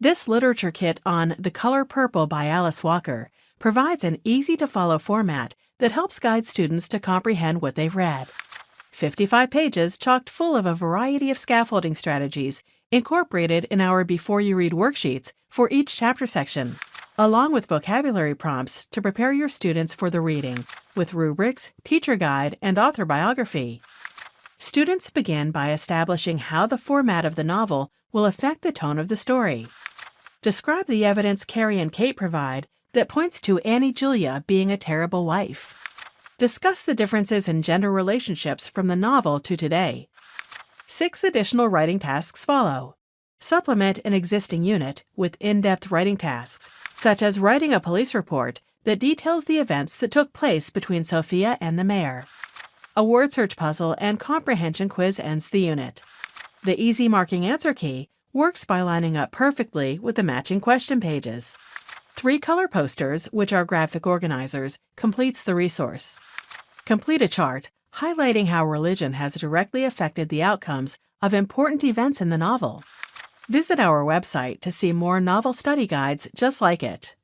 This literature kit on The Color Purple by Alice Walker provides an easy-to-follow format that helps guide students to comprehend what they've read. 55 pages chocked full of a variety of scaffolding strategies incorporated in our Before You Read worksheets for each chapter section, along with vocabulary prompts to prepare your students for the reading, with rubrics, teacher guide, and author biography. Students begin by establishing how the format of the novel will affect the tone of the story. Describe the evidence Carrie and Kate provide that points to Annie Julia being a terrible wife. Discuss the differences in gender relationships from the novel to today. 6 additional writing tasks follow. Supplement an existing unit with in-depth writing tasks, such as writing a police report that details the events that took place between Sofia and the mayor. A word search puzzle and comprehension quiz ends the unit. The easy marking answer key works by lining up perfectly with the matching question pages. 3 color posters, which are graphic organizers, completes the resource. Complete a chart highlighting how religion has directly affected the outcomes of important events in the novel. Visit our website to see more novel study guides just like it.